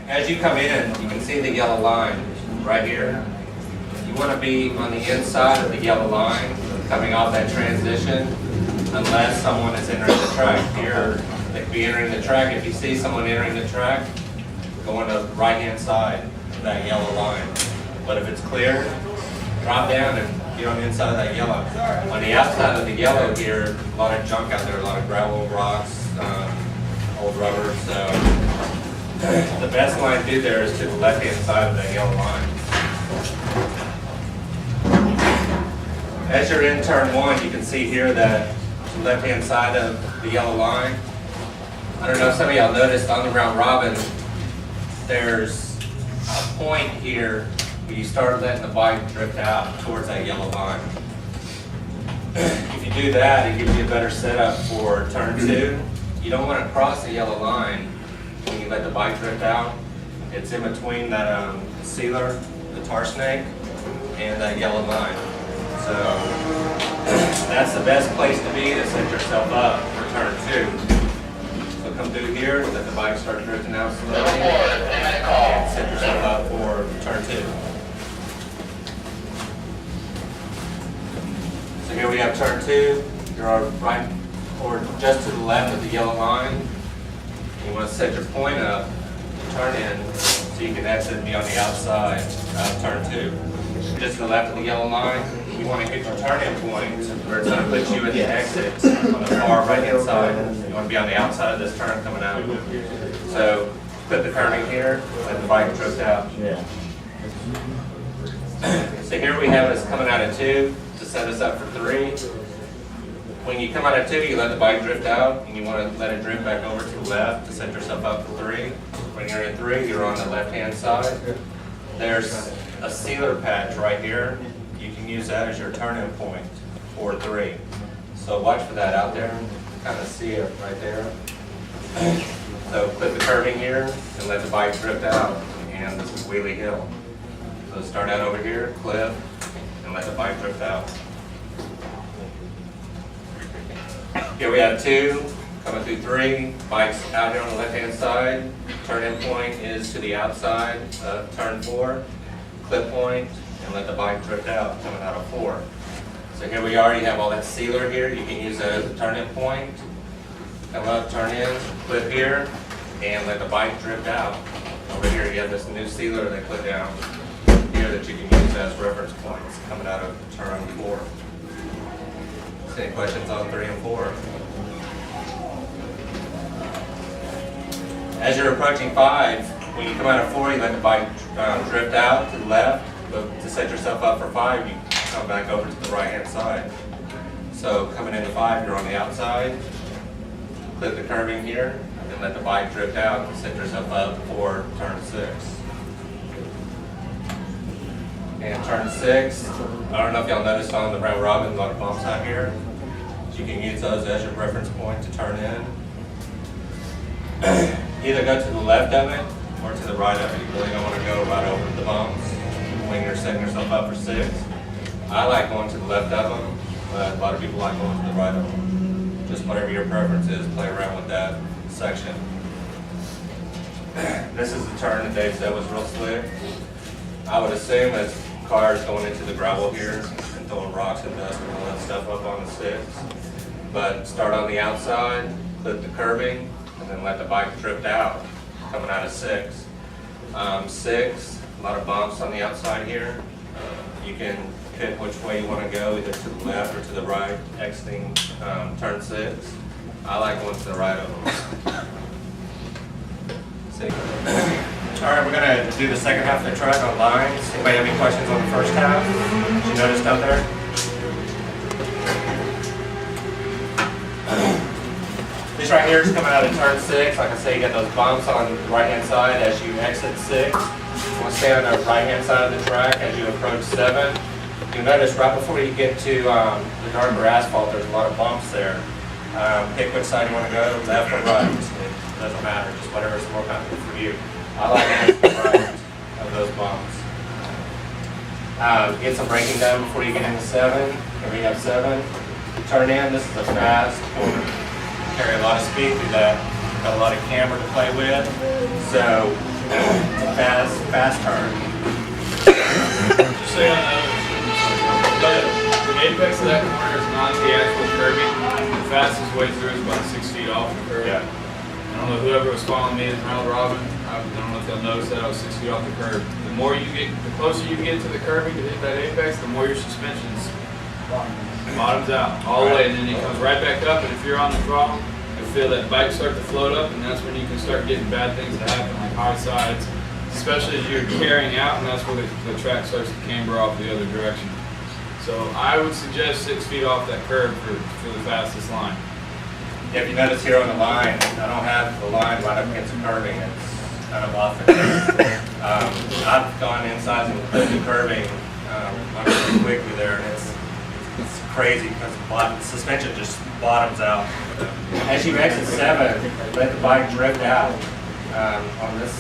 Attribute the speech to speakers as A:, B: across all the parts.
A: As you come in, you can see the yellow line right here. You want to be on the inside of the yellow line coming off that transition unless someone is entering the track. Here, they could be entering the track. If you see someone entering the track, go on the right-hand side of that yellow line. But if it's clear, drop down and get on the inside of that yellow. On the outside of the yellow here, a lot of junk out there, a lot of gravel, rocks, old rubber. So the best line to do there is to the left-hand side of that yellow line. As you're in turn one, you can see here that left-hand side of the yellow line. I don't know if some of y'all noticed on the round robin, there's a point here where you start letting the bike drift out towards that yellow line. If you do that, it gives you a better setup for turn two. You don't want to cross the yellow line when you let the bike drift out. It's in between that sealer, the tar snake, and that yellow line. So that's the best place to be to set yourself up for turn two. So come through here, let the bike start drifting out slowly, and set yourself up for turn two. So here we have turn two. You're right or just to the left of the yellow line. You want to set your point up, turn in, so you can exit and be on the outside of turn two. Just to the left of the yellow line, you want to hit your turn-in point where it's going to put you at the exit on the far right-hand side. You want to be on the outside of this turn coming out. So put the curving here, let the bike drift out. So here we have us coming out of two to set us up for three. When you come out of two, you let the bike drift out, and you want to let it drift back over to the left to set yourself up for three. When you're in three, you're on the left-hand side. There's a sealer patch right here. You can use that as your turn-in point for three. So watch for that out there. You can kind of see it right there. So put the curving here and let the bike drift out. And this is Wheelie Hill. So start out over here, clip, and let the bike drift out. Here we have two, coming through three. Bike's out here on the left-hand side. Turn-in point is to the outside of turn four. Clip point, and let the bike drift out, coming out of four. So here we already have all that sealer here. You can use that as a turn-in point. Come up, turn in, clip here, and let the bike drift out. Over here you have this new sealer that clip down here that you can use as reference points coming out of turn four. Any questions on 3 and 4? As you're approaching 5, when you come out of 4, you let the bike drift out to the left. But to set yourself up for 5, you come back over to the right-hand side. So coming into 5, you're on the outside. Clip the curving here, and let the bike drift out and set yourself up for turn 6. And turn 6, I don't know if y'all noticed on the round robin, a lot of bumps out here. You can use those as your reference point to turn in. Either go to the left of it or to the right of it. You really don't want to go right over the bumps when you're setting yourself up for 6. I like going to the left of them, but a lot of people like going to the right of them. Just whatever your preference is, play around with that section. This is the turn that Dave said was real slick. I would assume as cars going into the gravel here and throwing rocks and dust and all that stuff up on the 6. But start on the outside, clip the curving, and then let the bike drift out, coming out of 6. 6, a lot of bumps on the outside here. You can pick which way you want to go, either to the left or to the right, exiting turn 6. I like going to the right of them. See? All right, we're going to do the second half of the track on lines. Anybody have any questions on the first half? Did you notice out there? This right here is coming out of turn 6. Like I say, you got those bumps on the right-hand side as you exit 6. You want to stay on the right-hand side of the track as you approach 7. You'll notice right before you get to the darker asphalt, there's a lot of bumps there. Pick which side you want to go, left or right. It doesn't matter, just whatever's more comfortable for you. I like going to the right of those bumps. Get some braking done before you get into 7. Here we have 7. Turn in, this is a fast corner. Carry a lot of speed through that. Got a lot of camber to play with. So It's a fast turn.
B: Just so y'all know, the apex of that corner is not the actual curbing. The fastest way through is about 6 feet off the curb.
A: Yeah.
B: I don't know whoever was following me is around Robin. I don't know if they'll notice that I was 6 feet off the curb. The closer you get to the curbing to hit that apex, the more your suspension's bottoms out all the way, and then it comes right back up. And if you're on the throttle, you feel that bike start to float up, and that's when you can start getting bad things to happen, like high sides, especially as you're carrying out, and that's where the track starts to camber off the other direction. So I would suggest 6 feet off that curb for the fastest line.
A: Yeah, if you notice here on the line, I don't have the line right up against the curbing. It's kind of off. I've gone inside and put the curbing pretty quickly there, and it's crazy because the suspension just bottoms out. As you exit 7, let the bike drift out on this.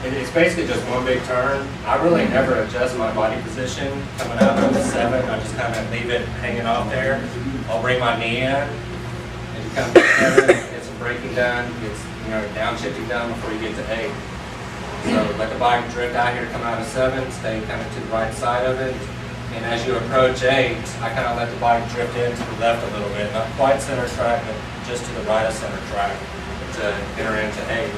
A: It's basically just one big turn. I really never adjust my body position coming out of the 7. I just kind of leave it hanging off there. I'll bring my knee in, and you come to 7, get some braking done, get downshifting done before you get to 8. So let the bike drift out here, come out of 7, stay kind of to the right side of it. And as you approach 8, I kind of let the bike drift in to the left a little bit, not quite center track, but just to the right of center track to enter into 8.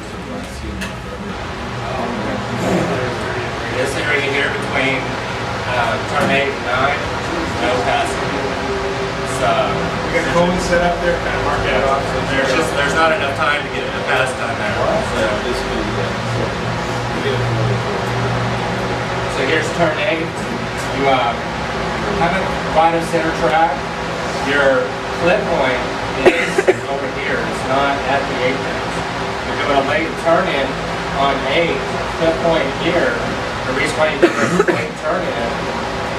A: This area here between turn 8 and 9, no passing. So
C: We got cones set up there, kind of mark it off. So
A: there's not enough time to get a pass done there. So here's turn 8. You kind of right of center track. Your clip point is over here. It's not at the apex. You're doing a late turn in on 8. Clip point here. The reason why you do a late turn in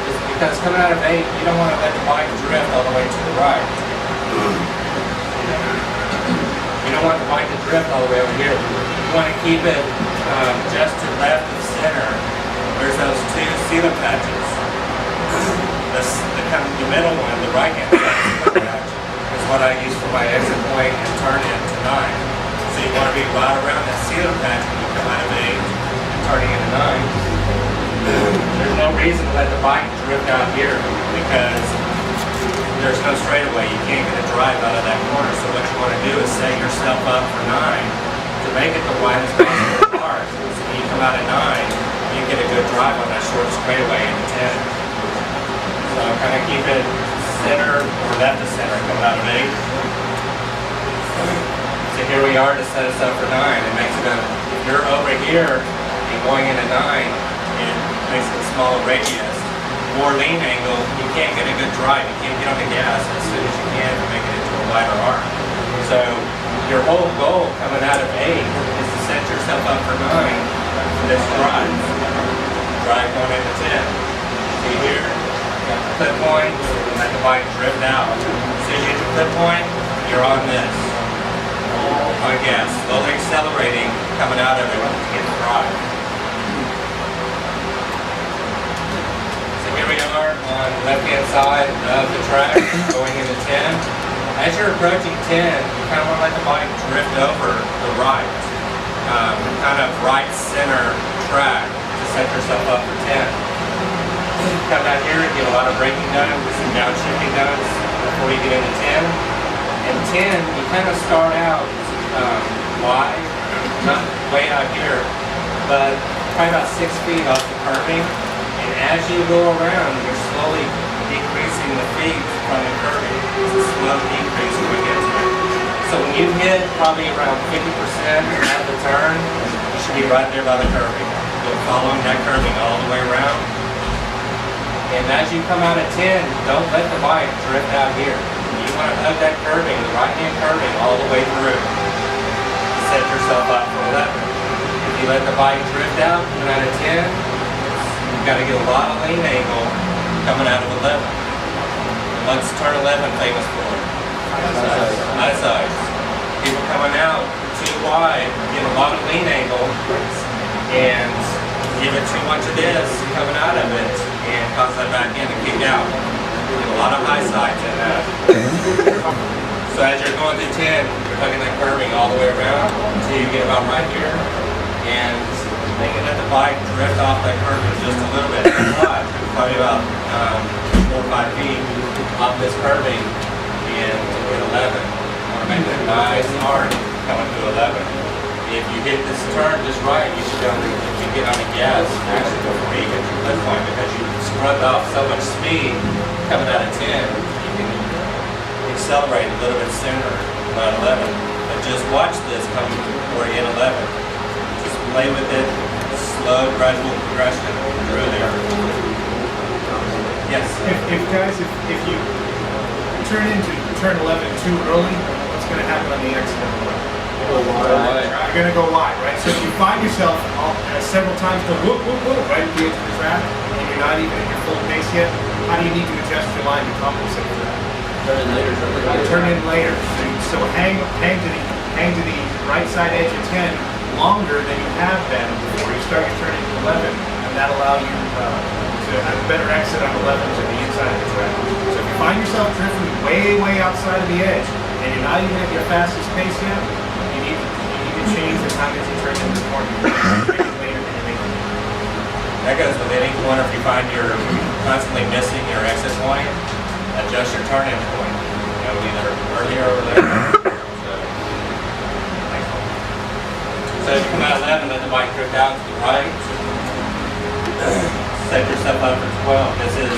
A: is because coming out of 8, you don't want to let the bike drift all the way to the right. You don't want the bike to drift all the way over here. You want to keep it just to left of center. There's those 2 sealant patches. The middle one, the right hand patch, is what I use for my exit point and turn into 9. So you want to be right around that sealant patch when you come out of 8 and turning into 9. There's no reason to let the bike drift out here because there's no straightaway. You can't get a drive out of that corner. So what you want to do is set yourself up for 9 to make it the widest possible part. So when you come out of 9, you get a good drive on that short straightaway into 10. So kind of keep it center or left of center coming out of 8. So here we are to set us up for 9. It makes it if you're over here and going into 9, it makes it a smaller radius. More lean angle, you can't get a good drive. You can't get on the gas as soon as you can to make it into a wider arc. So your whole goal coming out of 8 is to set yourself up for 9 for this drive. Drive going into 10. See here? Got the clip point, and let the bike drift out. As soon as you hit the clip point, you're on this. On gas, slowly accelerating, coming out of it to get the drive. So here we are on the left-hand side of the track, going into 10. As you're approaching 10, you kind of want to let the bike drift over the right, kind of right center track to set yourself up for 10. Come down here and get a lot of braking done with some downshifting done before you get into 10. And 10, you kind of start out wide, not way out here, but probably about 6 feet off the curbing. And as you go around, you're slowly decreasing the feet from the curbing. It's a slow decrease when we get to it. So when you hit probably around 50% of the turn, you should be right there by the curbing. You're following that curbing all the way around. And as you come out of 10, don't let the bike drift out here. You want to hug that curbing, the right-hand curbing, all the way through. Set yourself up for 11. If you let the bike drift out, coming out of 10, you've got to get a lot of lean angle coming out of 11. What's turn 11 famous for? High sides. People coming out too wide, get a lot of lean angle, and give it too much of this coming out of it, and cause that back end to kick out. Get a lot of high sides in that. So as you're going through 10, you're hugging that curbing all the way around until you get about right here. And bike drift off that curb just a little bit. Probably about 4 or 5 feet off this curbing in 11. Want to make it nice and hard coming to 11. If you hit this turn just right, you should get on the gas actually before you get your clip point because you scrubbed off so much speed coming out of 10. You can accelerate a little bit sooner about 11. But just watch this coming before you hit 11. Just play with it, slow, gradual progression through there. Yes?
C: If you turn into turn 11 too early, what's going to happen on the exit? You're going to go wide, right? So if you find yourself several times going whoop, whoop, whoop, right at the edge of the track, and you're not even at your full pace yet, how do you need to adjust your line to compensate for that? Turn in later. So hang to the right side edge of 10 longer than you have been before you start your turn into 11, and that'll allow you to have a better exit on 11 to the inside of the track. So if you find yourself drifting way outside of the edge, and you're not even at your fastest pace yet, you need to change the time that you turn into the corner.
A: That goes with any corner. If you find you're constantly missing your exit point, adjust your turn-in point. You know, either earlier or later. So if you come out 11, let the bike drift out to the right. Set yourself up for 12. This is,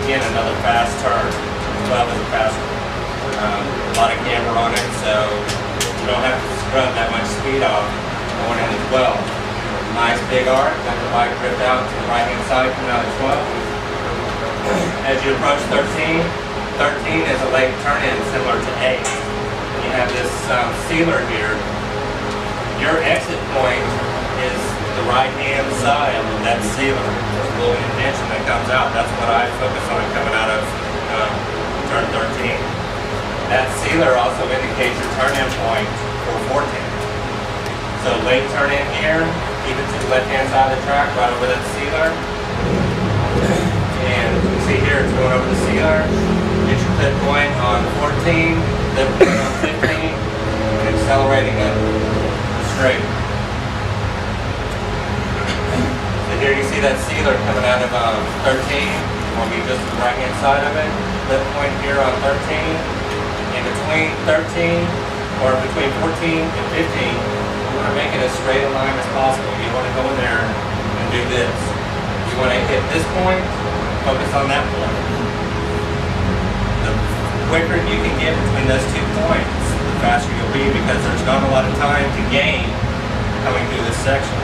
A: again, another fast turn. 12 is a fast one. A lot of camber on it, so you don't have to scrub that much speed off going into 12. Nice big arc, let the bike drift out to the right-hand side, coming out at 12. As you approach 13, 13 is a late turn-in similar to 8. You have this sealer here. Your exit point is the right-hand side of that sealer. There's a little indentation that comes out. That's what I focus on coming out of turn 13. That sealer also indicates your turn-in point for 14. So late turn-in here, keep it to the left-hand side of the track, right over that sealer. And you can see here, it's going over the sealer. Get your clip point on 14, clip point on 15, and accelerating it straight. So here you see that sealer coming out of 13. Will be just the right-hand side of it. Clip point here on 13. In between 13, or between 14 and 15, you want to make it as straight a line as possible. You want to go in there and do this. You want to hit this point, focus on that point. The quicker you can get between those 2 points, the faster you'll be because there's not a lot of time to gain coming through this section.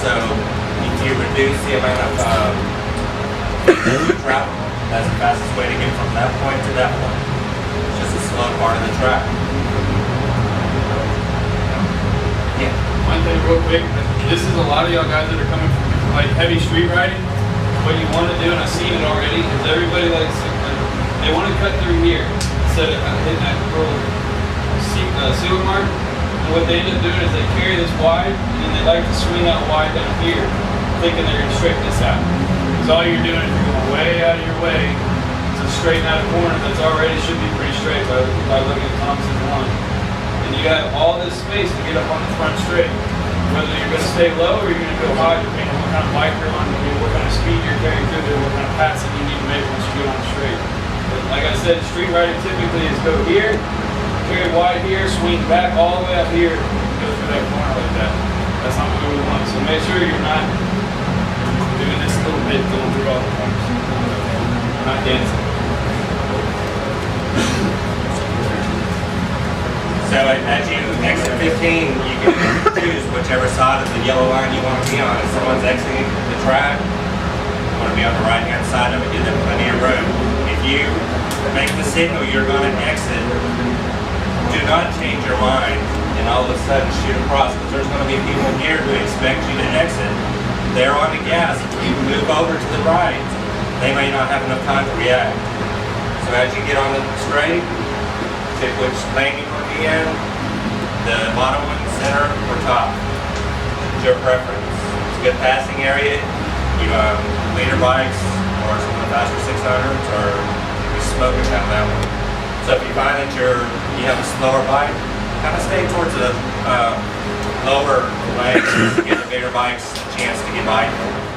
A: So if you reduce the amount of travel, that's the fastest way to get from that point to that point. It's just a slow part of the track. Yeah.
B: One thing real quick, this is a lot of y'all guys that are coming from like heavy street riding. What you want to do, and I've seen it already, is everybody likes to, they want to cut through here instead of hitting that little sealer mark. And what they end up doing is they carry this wide, and then they like to swing out wide down here, thinking they're going to straighten this out. Because all you're doing is you're going way out of your way to straighten out a corner that's already should be pretty straight by looking at Thompson 1. And you got all this space to get up on the front straight. Whether you're going to stay low or you're going to go high, depending on what kind of bike you're on, what kind of speed you're carrying through there, what kind of passing you need to make once you get on the straight. But like I said, street riding typically is go here, carry wide here, swing back all the way up here, and go through that corner like that. That's not what we want. So make sure you're not doing this little bit going through all the corners. Not dancing.
A: So as you exit 15, you can choose whichever side of the yellow line you want to be on. If someone's exiting the track, you want to be on the right-hand side of it, give them plenty of room. If you make the signal you're going to exit, do not change your mind and all of a sudden shoot across, because there's going to be people here who expect you to exit. They're on the gas. If you move over to the right, they may not have enough time to react. So as you get on the straight, pick which lane you want to be in, the bottom one, center, or top. It's your preference. It's a good passing area. You leader bikes or some of the faster 600s or you smoking down that one. So if you find that you have a slower bike, kind of stay towards the lower legs to get the bigger bikes a chance to get by.